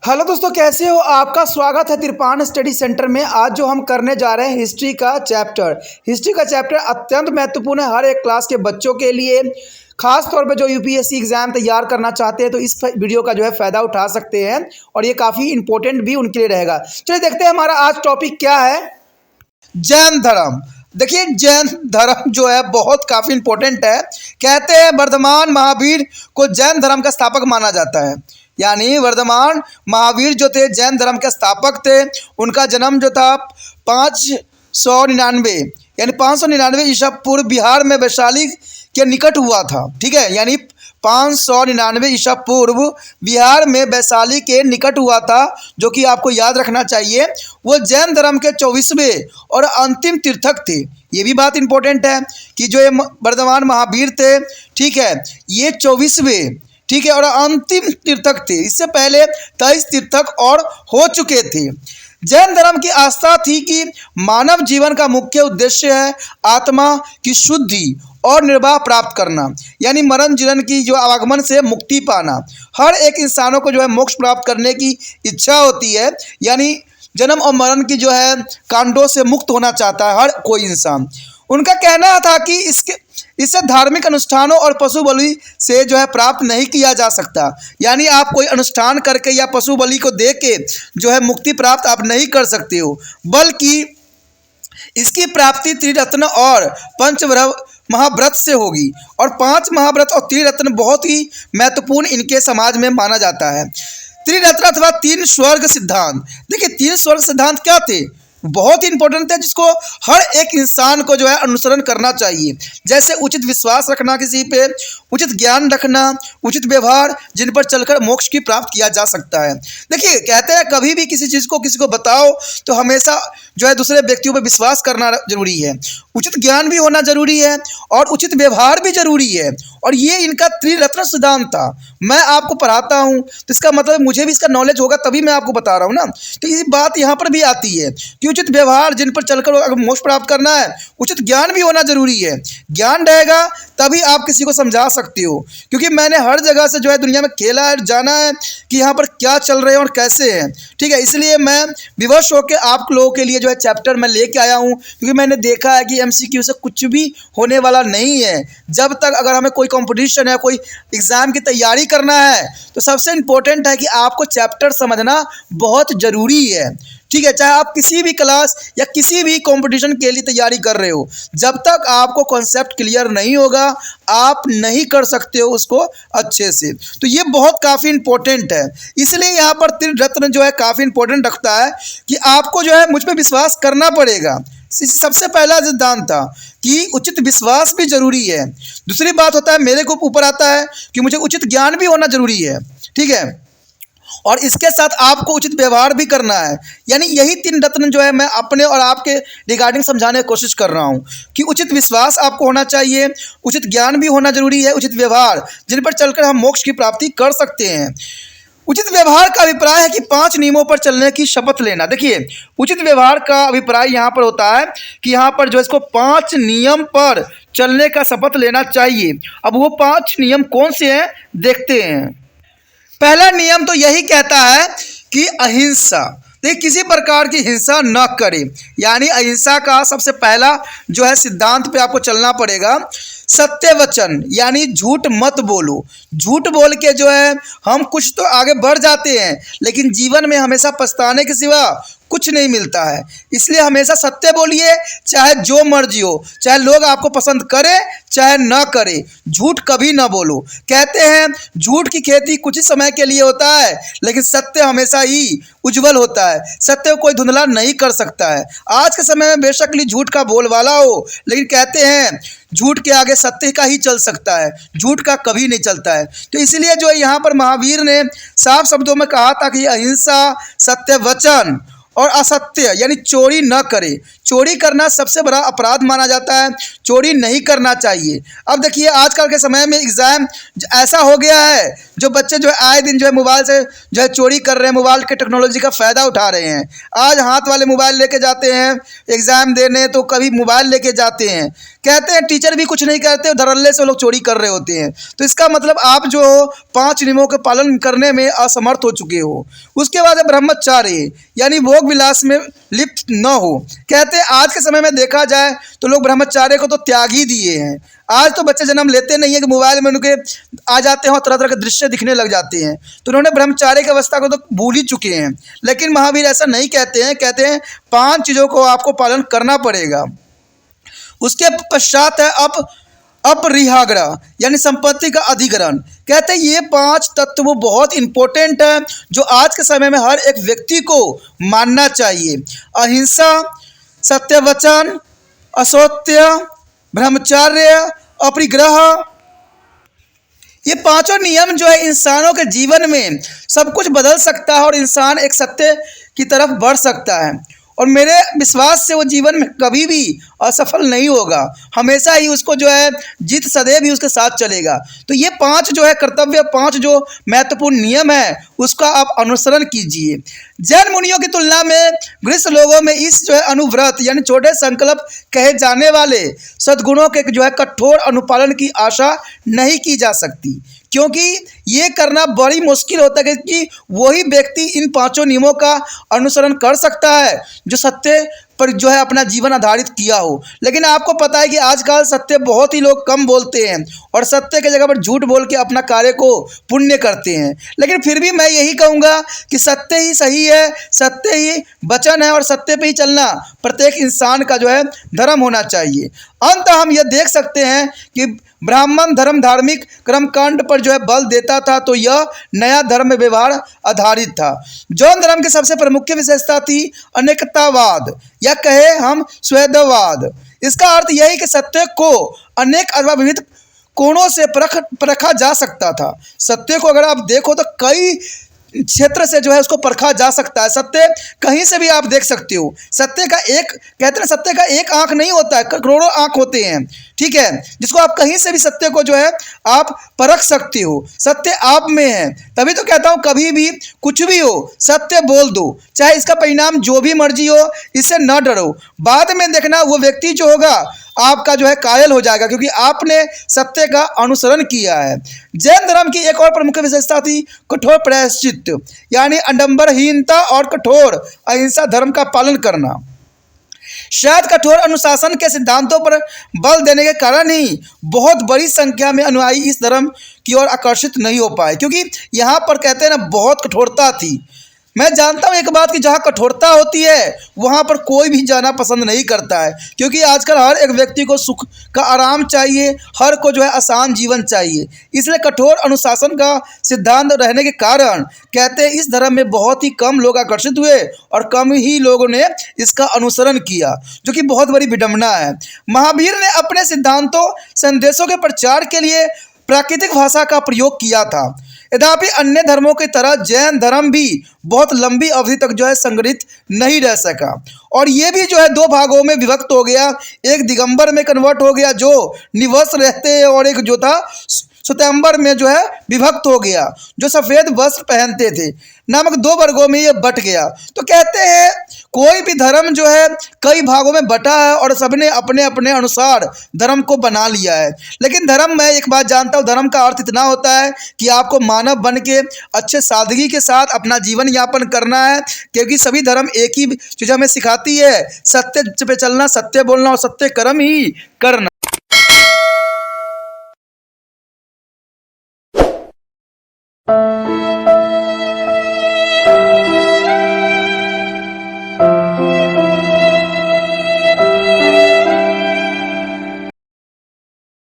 Hello दोस्तों, कैसे हो? आपका स्वागत है तिरपान स्टडी सेंटर में। आज जो हम करने जा रहे हैं हिस्ट्री का चैप्टर अत्यंत महत्वपूर्ण है हर एक क्लास के बच्चों के लिए। खास तौर पे जो यूपीएससी एग्जाम तैयार करना चाहते हैं तो इस वीडियो का जो है फ़ायदा उठा सकते हैं और ये काफ़ी इंपॉर्टेंट भी उनके लिए रहेगा। चलिए देखते हैं हमारा आज टॉपिक क्या है। जैन धर्म। देखिए, जैन धर्म जो है बहुत काफ़ी इंपॉर्टेंट है। कहते हैं वर्धमान महावीर को जैन धर्म का स्थापक माना जाता है। यानी वर्धमान महावीर जो थे जैन धर्म के स्थापक थे। उनका जन्म जो था 599 यानी 599 ईसा पूर्व बिहार में वैशाली के निकट हुआ था। ठीक है, यानी 599 ईसा पूर्व बिहार में वैशाली के निकट हुआ था, जो कि आपको याद रखना चाहिए। वो जैन धर्म के 24वें और अंतिम तीर्थक थे। ये भी बात इंपॉर्टेंट है कि जो ये वर्धमान महावीर थे, ठीक है, ये 24वें, ठीक है, और अंतिम तीर्थक थे। इससे पहले 23 तीर्थक और हो चुके थे। जैन धर्म की आस्था थी कि मानव जीवन का मुख्य उद्देश्य है आत्मा की शुद्धि और निर्वाह प्राप्त करना, यानी मरण जीवन की जो आवागमन से मुक्ति पाना। हर एक इंसानों को जो है मोक्ष प्राप्त करने की इच्छा होती है, यानी जन्म और मरण की जो है कांडों से मुक्त होना चाहता है हर कोई इंसान। उनका कहना था कि इससे धार्मिक अनुष्ठानों और पशु बलि से जो है प्राप्त नहीं किया जा सकता। यानी आप कोई अनुष्ठान करके या पशु बलि को दे के जो है मुक्ति प्राप्त आप नहीं कर सकते हो, बल्कि इसकी प्राप्ति त्रिरत्न और पंच महाव्रत से होगी। और 5 महाव्रत और त्रिरत्न बहुत ही महत्वपूर्ण इनके समाज में माना जाता है। त्रिरत्न अथवा 3 स्वर्ग सिद्धांत। देखिए, 3 स्वर्ग सिद्धांत क्या थे? बहुत ही इंपॉर्टेंट है, जिसको हर एक इंसान को जो है अनुसरण करना चाहिए। जैसे उचित विश्वास रखना किसी पे, उचित ज्ञान रखना, उचित व्यवहार, जिन पर चलकर मोक्ष की प्राप्त किया जा सकता है। देखिए, कहते हैं कभी भी किसी चीज़ को किसी को बताओ तो हमेशा जो है दूसरे व्यक्तियों पर विश्वास करना जरूरी है। उचित ज्ञान भी होना जरूरी है और उचित व्यवहार भी जरूरी है। और ये इनका त्रिरत्न सिद्धांत था। मैं आपको पढ़ाता हूँ तो इसका मतलब मुझे भी इसका नॉलेज होगा, तभी मैं आपको बता रहा हूँ ना। तो ये बात यहाँ पर भी आती है कि उचित व्यवहार, जिन पर चलकर अगर मोक्ष प्राप्त करना है, उचित ज्ञान भी होना जरूरी है। ज्ञान रहेगा तभी आप किसी को समझा सकते हो। क्योंकि मैंने हर जगह से जो है दुनिया में खेला है, जाना है कि यहाँ पर क्या चल रहे हैं और कैसे हैं। ठीक है, इसलिए मैं विवश होकर आप लोगों के लिए जो है चैप्टर में लेके आया हूँ। क्योंकि मैंने देखा है कि MCQ से कुछ भी होने वाला नहीं है। जब तक अगर हमें कोई कंपटीशन है, कोई एग्ज़ाम की तैयारी करना है, तो सबसे इम्पोर्टेंट है कि आपको चैप्टर समझना बहुत ज़रूरी है। ठीक है, चाहे आप किसी भी क्लास या किसी भी कंपटीशन के लिए तैयारी कर रहे हो, जब तक आपको कॉन्सेप्ट क्लियर नहीं होगा आप नहीं कर सकते हो उसको अच्छे से। तो ये बहुत काफ़ी इंपॉर्टेंट है। इसलिए यहाँ पर त्रिरत्न जो है काफ़ी इंपॉर्टेंट रखता है कि आपको जो है मुझ पर विश्वास करना पड़ेगा। सबसे पहला सिद्धांत था कि उचित विश्वास भी जरूरी है। दूसरी बात होता है, मेरे को ऊपर आता है कि मुझे उचित ज्ञान भी होना जरूरी है। ठीक है, और इसके साथ आपको उचित व्यवहार भी करना है। यानी यही 3 रत्न जो है मैं अपने और आपके रिगार्डिंग समझाने की कोशिश कर रहा हूँ कि उचित विश्वास आपको होना चाहिए, उचित ज्ञान भी होना जरूरी है, उचित व्यवहार, जिन पर चलकर हम मोक्ष की प्राप्ति कर सकते हैं। उचित व्यवहार का अभिप्राय है कि 5 नियमों पर चलने की शपथ लेना। देखिए, उचित व्यवहार का अभिप्राय यहाँ पर होता है कि यहाँ पर जो इसको 5 नियम पर चलने का शपथ लेना चाहिए। अब वो 5 नियम कौन से हैं देखते हैं। पहला नियम तो यही कहता है कि अहिंसा। देखिए, किसी प्रकार की हिंसा न करें, यानी अहिंसा का सबसे पहला जो है सिद्धांत पे आपको चलना पड़ेगा। सत्य वचन, यानी झूठ मत बोलो। झूठ बोल के जो है हम कुछ तो आगे बढ़ जाते हैं, लेकिन जीवन में हमेशा पछताने के सिवा कुछ नहीं मिलता है। इसलिए हमेशा सत्य बोलिए, चाहे जो मर्जी हो, चाहे लोग आपको पसंद करें चाहे ना करें, झूठ कभी ना बोलो। कहते हैं झूठ की खेती कुछ ही समय के लिए होता है, लेकिन सत्य हमेशा ही उज्जवल होता है। सत्य को कोई धुंधला नहीं कर सकता है। आज के समय में बेशक ही झूठ का बोलबाला हो, लेकिन कहते हैं झूठ के आगे सत्य का ही चल सकता है, झूठ का कभी नहीं चलता है। तो इसलिए जो यहाँ पर महावीर ने साफ शब्दों में कहा था कि अहिंसा, सत्य वचन और असत्य यानी चोरी न करे। चोरी करना सबसे बड़ा अपराध माना जाता है, चोरी नहीं करना चाहिए। अब देखिए आजकल के समय में एग्ज़ाम ऐसा हो गया है, जो बच्चे जो है आए दिन जो है मोबाइल से जो है चोरी कर रहे हैं, मोबाइल के टेक्नोलॉजी का फ़ायदा उठा रहे हैं। आज हाथ वाले मोबाइल लेके जाते हैं एग्ज़ाम देने, तो कभी मोबाइल लेके जाते हैं, कहते हैं टीचर भी कुछ नहीं करते, धड़ल्ले से लोग चोरी कर रहे होते हैं। तो इसका मतलब आप जो 5 नियमों के पालन करने में असमर्थ हो चुके हो। उसके बाद है ब्रह्मचार्य यानी भोग विलास में लिप्त न हो। कहते हैं आज के समय में देखा जाए तो लोग ब्रह्मचार्य को तो त्याग ही दिए हैं। आज तो बच्चे जन्म लेते नहीं है कि मोबाइल में उनके आ जाते हैं और तरह तरह के दृश्य दिखने लग जाते हैं, तो उन्होंने ब्रह्मचार्य की अवस्था को तो भूल ही चुके हैं। लेकिन महावीर ऐसा नहीं कहते हैं, कहते हैं 5 चीज़ों को आपको पालन करना पड़ेगा। उसके पश्चात है अपरिहाग्रह यानी संपत्ति का अधिग्रहण। कहते हैं ये 5 तत्व बहुत इंपॉर्टेंट है, जो आज के समय में हर एक व्यक्ति को मानना चाहिए। अहिंसा, सत्यवचन, असत्य, ब्रह्मचर्य, अपरिग्रह, ये 5 नियम जो है इंसानों के जीवन में सब कुछ बदल सकता है और इंसान एक सत्य की तरफ बढ़ सकता है। और मेरे विश्वास से वो जीवन में कभी भी असफल नहीं होगा, हमेशा ही उसको जो है जीत सदैव ही उसके साथ चलेगा। तो ये 5 जो है कर्तव्य, 5 जो महत्वपूर्ण नियम है, उसका आप अनुसरण कीजिए। जैन मुनियों की तुलना में गृहस्थ लोगों में इस जो है अनुव्रत यानी छोटे संकल्प कहे जाने वाले सद्गुणों के जो है कठोर अनुपालन की आशा नहीं की जा सकती, क्योंकि ये करना बड़ी मुश्किल होता है कि वही व्यक्ति इन 5 नियमों का अनुसरण कर सकता है जो सत्य पर जो है अपना जीवन आधारित किया हो। लेकिन आपको पता है कि आजकल सत्य बहुत ही लोग कम बोलते हैं और सत्य की जगह पर झूठ बोल के अपना कार्य को पुण्य करते हैं। लेकिन फिर भी मैं यही कहूँगा कि सत्य ही सही है, सत्य ही वचन है और सत्य पे ही चलना प्रत्येक इंसान का जो है धर्म होना चाहिए। अंत हम यह देख सकते हैं कि ब्राह्मण धर्म धार्मिक कर्मकांड पर जो है बल देता था, तो यह नया धर्म व्यवहार आधारित था। जैन धर्म की सबसे प्रमुख विशेषता थी अनेकतावाद या कहे हम स्वैधवाद। इसका अर्थ यही कि सत्य को अनेक अथवा विविध कोणों से परखा जा सकता था। सत्य को अगर आप देखो तो कई क्षेत्र से जो है उसको परखा जा सकता है। सत्य कहीं से भी आप देख सकते हो। सत्य का एक कहते हैं सत्य का एक आंख नहीं होता है, करोड़ों आंख होते हैं, ठीक है, जिसको आप कहीं से भी सत्य को जो है आप परख सकते हो। सत्य आप में है, तभी तो कहता हूँ कभी भी कुछ भी हो सत्य बोल दो, चाहे इसका परिणाम जो भी मर्जी हो, इससे न डरो। बाद में देखना वो व्यक्ति जो होगा आपका जो है कायल हो जाएगा, क्योंकि आपने सत्य का अनुसरण किया है। जैन धर्म की एक और प्रमुख विशेषता थी कठोर प्रायश्चित यानी आडंबरहीनता और कठोर अहिंसा धर्म का पालन करना। शायद कठोर अनुशासन के सिद्धांतों पर बल देने के कारण ही बहुत बड़ी संख्या में अनुयायी इस धर्म की ओर आकर्षित नहीं हो पाए, क्योंकि यहाँ पर कहते हैं ना बहुत कठोरता थी। मैं जानता हूँ एक बात कि जहाँ कठोरता होती है वहाँ पर कोई भी जाना पसंद नहीं करता है, क्योंकि आजकल हर एक व्यक्ति को सुख का आराम चाहिए, हर को जो है आसान जीवन चाहिए। इसलिए कठोर अनुशासन का सिद्धांत रहने के कारण कहते हैं इस धर्म में बहुत ही कम लोग आकर्षित हुए और कम ही लोगों ने इसका अनुसरण किया, जो कि बहुत बड़ी विडंबना है। महावीर ने अपने सिद्धांतों संदेशों के प्रचार के लिए प्राकृतिक भाषा का प्रयोग किया था। यद्यपि अन्य धर्मों की तरह जैन धर्म भी बहुत लंबी अवधि तक जो है संगठित नहीं रह सका और ये भी जो है 2 भागों में विभक्त हो गया। एक दिगंबर में कन्वर्ट हो गया जो निवस्त्र रहते हैं, और एक जो था श्वेतांबर में जो है विभक्त हो गया जो सफ़ेद वस्त्र पहनते थे। नामक 2 वर्गों में ये बट गया। तो कहते हैं कोई भी धर्म जो है कई भागों में बटा है और सबने अपने अपने अनुसार धर्म को बना लिया है। लेकिन धर्म, मैं एक बात जानता हूँ, धर्म का अर्थ इतना होता है कि आपको मानव बन के अच्छे सादगी के साथ अपना जीवन यापन करना है, क्योंकि सभी धर्म एक ही चीज़ हमें सिखाती है, सत्य पे चलना, सत्य बोलना और सत्य कर्म ही करना।